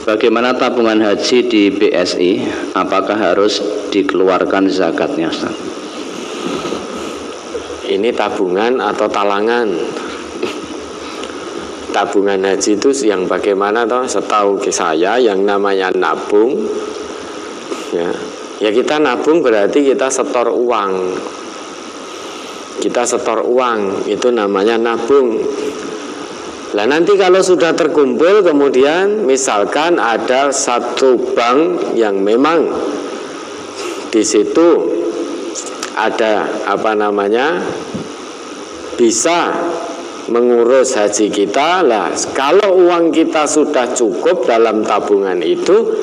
Bagaimana tabungan haji di BSI? Apakah harus dikeluarkan zakatnya, Ustaz? Ini tabungan atau talangan? Tabungan haji itu yang bagaimana toh? Setahu saya yang namanya nabung, ya kita nabung berarti kita setor uang. Kita setor uang, itu namanya nabung. Nah nanti kalau sudah terkumpul, kemudian misalkan ada satu bank yang memang di situ ada bisa mengurus haji kita. Lah kalau uang kita sudah cukup dalam tabungan itu,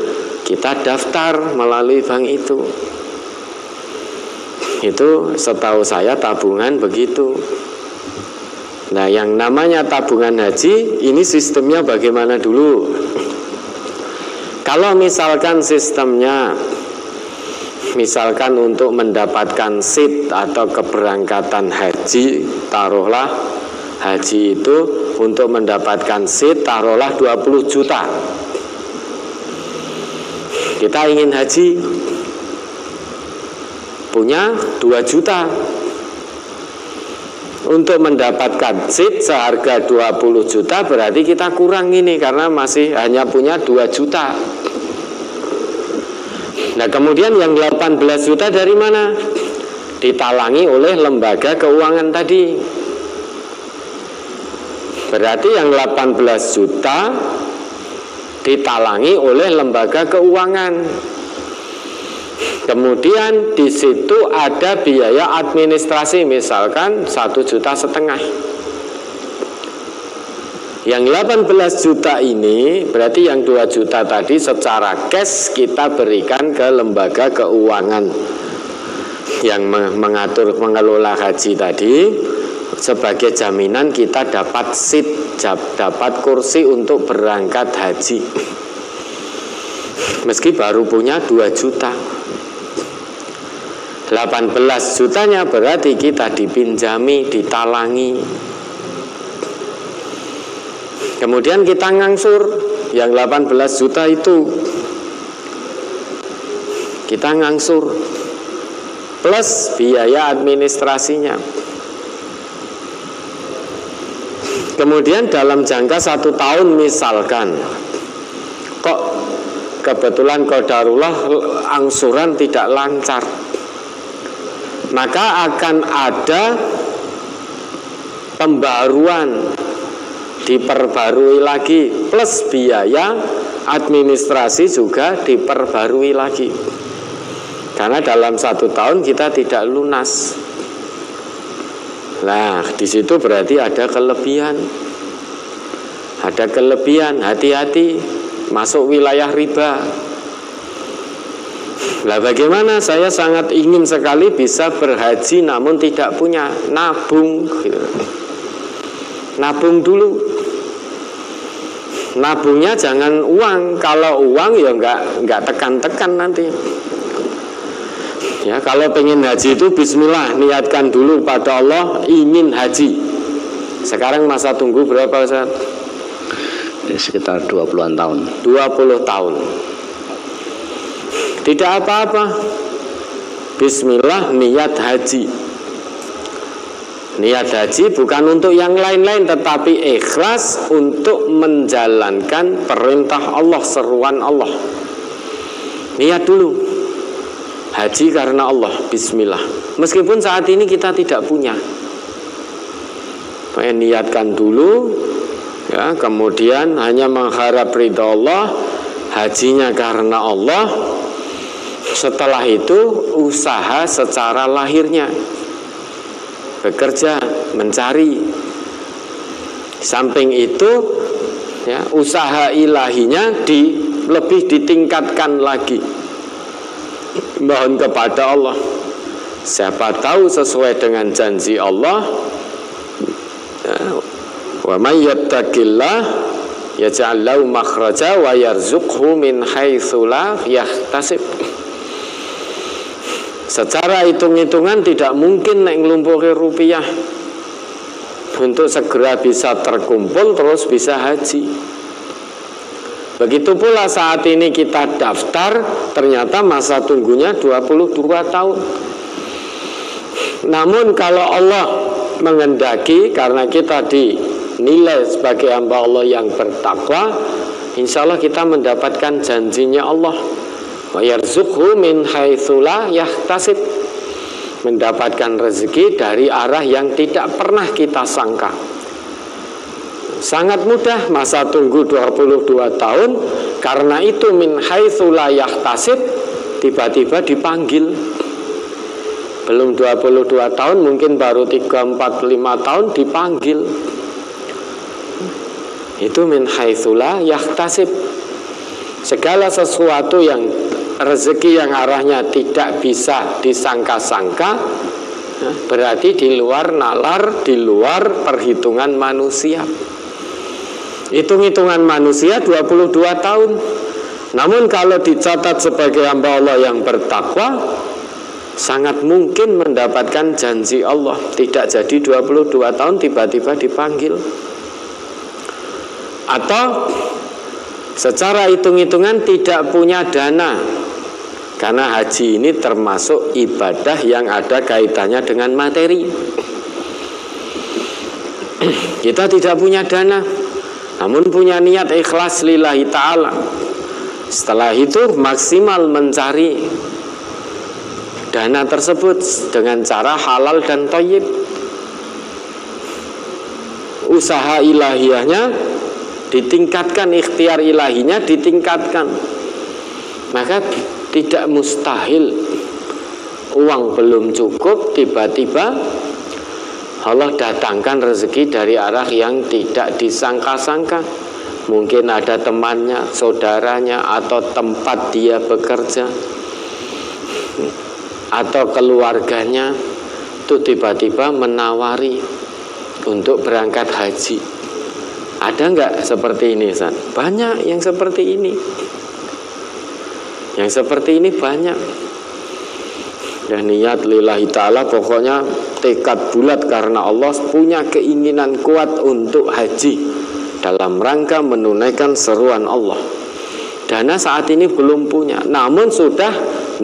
kita daftar melalui bank itu. Itu setahu saya tabungan begitu. Nah yang namanya tabungan haji ini sistemnya bagaimana dulu? Kalau misalkan sistemnya untuk mendapatkan seat atau keberangkatan haji, taruhlah haji itu untuk mendapatkan seat taruhlah 20 juta. Kita ingin haji, punya 2 juta. Untuk mendapatkan seat seharga 20 juta berarti kita kurang ini karena masih hanya punya 2 juta. Nah kemudian yang 18 juta dari mana? Ditalangi oleh lembaga keuangan tadi. Berarti yang 18 juta ditalangi oleh lembaga keuangan. Kemudian di situ ada biaya administrasi misalkan 1,5 juta. Yang 18 juta ini berarti yang 2 juta tadi secara cash kita berikan ke lembaga keuangan yang mengelola haji tadi sebagai jaminan kita dapat seat, dapat kursi untuk berangkat haji. Meski baru punya 2 juta. 18 jutanya berarti kita dipinjami, ditalangi. Kemudian kita ngangsur yang 18 juta itu. Kita ngangsur plus biaya administrasinya. Kemudian dalam jangka 1 tahun misalkan, kok kebetulan qadarullah angsuran tidak lancar, maka akan ada pembaruan, diperbarui lagi, plus biaya administrasi juga diperbarui lagi. Karena dalam 1 tahun kita tidak lunas. Nah, di situ berarti ada kelebihan. Ada kelebihan, hati-hati masuk wilayah riba. Lah bagaimana saya sangat ingin sekali bisa berhaji namun tidak punya, nabung gitu. Nabung dulu. Nabungnya jangan uang. Kalau uang ya enggak tekan-tekan nanti. Ya, kalau pengen haji itu bismillah, niatkan dulu pada Allah ingin haji. Sekarang masa tunggu berapa Ustaz? Sekitar 20-an tahun. 20 tahun. Tidak apa-apa. Bismillah niat haji. Niat haji bukan untuk yang lain-lain, tetapi ikhlas untuk menjalankan perintah Allah, seruan Allah. Niat dulu. Haji karena Allah, bismillah. Meskipun saat ini kita tidak punya. Niatkan dulu, ya, kemudian hanya mengharap ridha Allah, hajinya karena Allah. Setelah itu usaha secara lahirnya, bekerja, mencari. Samping itu, ya, usaha ilahinya lebih ditingkatkan lagi. Mohon kepada Allah. Siapa tahu sesuai dengan janji Allah, wa may yattaqillah yaj'al lahu makhraja wa yarzuqhu min haitsu la yahtasib. Secara hitung-hitungan tidak mungkin nek nglumpuhi rupiah untuk segera bisa terkumpul terus bisa haji. Begitu pula saat ini kita daftar, ternyata masa tunggunya 22 tahun. Namun kalau Allah menghendaki, karena kita dinilai sebagai hamba Allah yang bertakwa, insya Allah kita mendapatkan janjinya Allah. Wa yarzuqhu min haitsu la yahtasib, mendapatkan rezeki dari arah yang tidak pernah kita sangka. Sangat mudah, masa tunggu 22 tahun. Karena itu min haitsu la yahtasib, tiba-tiba dipanggil. Belum 22 tahun, mungkin baru 3, 4, 5 tahun dipanggil. Itu min haitsu la yahtasib. Segala sesuatu yang rezeki yang arahnya tidak bisa disangka-sangka, berarti di luar nalar, di luar perhitungan manusia. Hitung-hitungan manusia 22 tahun. Namun kalau dicatat sebagai hamba Allah yang bertakwa, sangat mungkin mendapatkan janji Allah. Tidak jadi 22 tahun tiba-tiba dipanggil. Atau secara hitung-hitungan tidak punya dana, karena haji ini termasuk ibadah yang ada kaitannya dengan materi. Kita tidak punya dana, namun punya niat ikhlas lillahi ta'ala. Setelah itu maksimal mencari dana tersebut dengan cara halal dan thayyib. Usaha ilahiyahnya ditingkatkan, ikhtiar ilahinya ditingkatkan. Maka tidak mustahil uang belum cukup, tiba-tiba Allah datangkan rezeki dari arah yang tidak disangka-sangka. Mungkin ada temannya, saudaranya, atau tempat dia bekerja, atau keluarganya itu tiba-tiba menawari untuk berangkat haji. Ada nggak seperti ini, San? Banyak yang seperti ini. Yang seperti ini banyak. Dan niat lillahi ta'ala, pokoknya tekad bulat karena Allah, punya keinginan kuat untuk haji dalam rangka menunaikan seruan Allah. Dana saat ini belum punya, namun sudah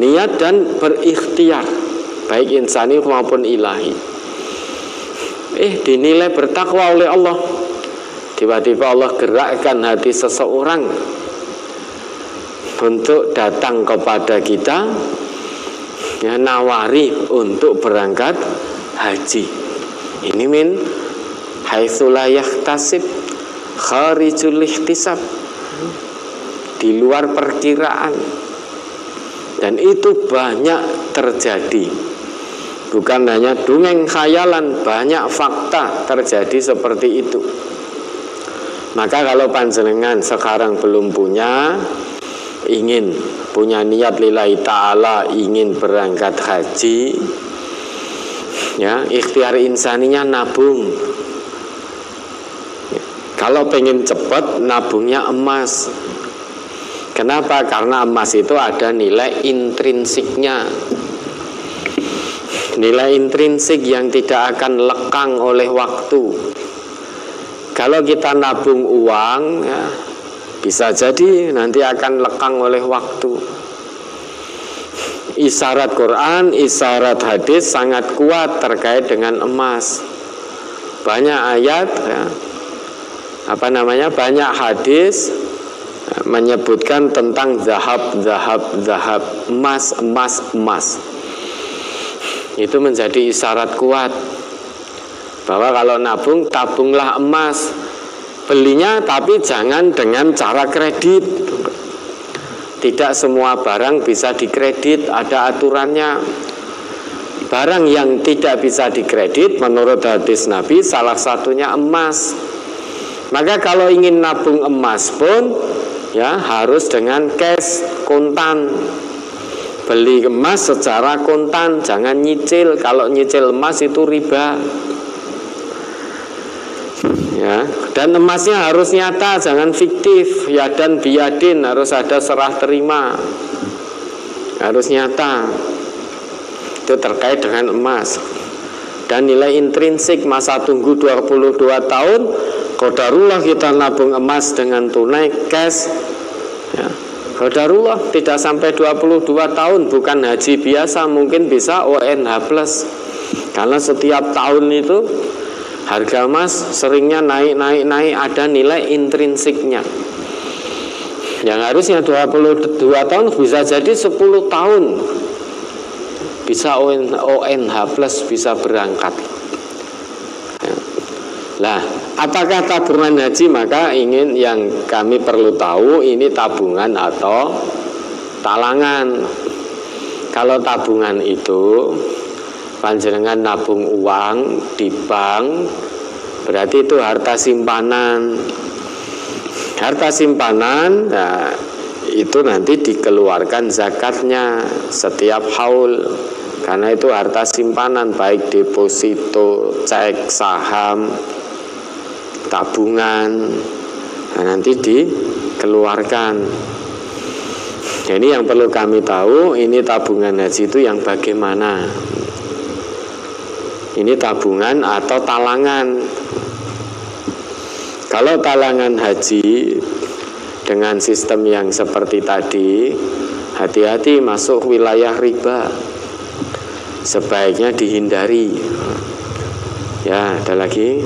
niat dan berikhtiar, baik insani maupun ilahi. Dinilai bertakwa oleh Allah. Tiba-tiba Allah gerakkan hati seseorang untuk datang kepada kita, ya, nawari untuk berangkat haji. Ini min haitsu la yahtasib, kharijul ihtisab, di luar perkiraan. Dan itu banyak terjadi, bukan hanya dongeng khayalan, banyak fakta terjadi seperti itu. Maka kalau panjenengan sekarang belum punya, ingin punya niat lillahi ta'ala, ingin berangkat haji, ya, ikhtiar insaninya nabung. Kalau pengen cepat, nabungnya emas. Kenapa? Karena emas itu ada nilai intrinsiknya, nilai intrinsik yang tidak akan lekang oleh waktu. Kalau kita nabung uang, ya, bisa jadi nanti akan lekang oleh waktu. Isyarat Quran, isyarat hadis sangat kuat terkait dengan emas. Banyak ayat, ya, banyak hadis menyebutkan tentang zahab, emas. Itu menjadi isyarat kuat bahwa kalau nabung, tabunglah emas. Belinya tapi jangan dengan cara kredit. Tidak semua barang bisa dikredit, ada aturannya. Barang yang tidak bisa dikredit menurut hadis Nabi, salah satunya emas. Maka kalau ingin nabung emas pun, ya, harus dengan cash, kontan. Beli emas secara kontan, jangan nyicil. Kalau nyicil emas itu riba. Ya, dan emasnya harus nyata, jangan fiktif. Ya, dan biadin, harus ada serah terima, harus nyata. Itu terkait dengan emas. Dan nilai intrinsik masa tunggu 22 tahun, qadarullah kita nabung emas dengan tunai cash, Qadarullah tidak sampai 22 tahun, bukan haji biasa, mungkin bisa ONH+. Karena setiap tahun itu harga emas seringnya naik, ada nilai intrinsiknya. Yang harusnya 22 tahun bisa jadi 10 tahun. Bisa ONH+, bisa berangkat. Nah, apakah tabungan haji? Maka yang kami perlu tahu, ini tabungan atau talangan. Kalau tabungan itu panjenengan nabung uang di bank, berarti itu harta simpanan. Harta simpanan, nah, itu nanti dikeluarkan zakatnya setiap haul. Karena itu harta simpanan, baik deposito, cek, saham, tabungan, nah, nanti dikeluarkan. Jadi yang perlu kami tahu, ini tabungan haji itu yang bagaimana? Ini tabungan atau talangan. Kalau talangan haji dengan sistem yang seperti tadi, hati-hati masuk wilayah riba. Sebaiknya dihindari. Ya, ada lagi.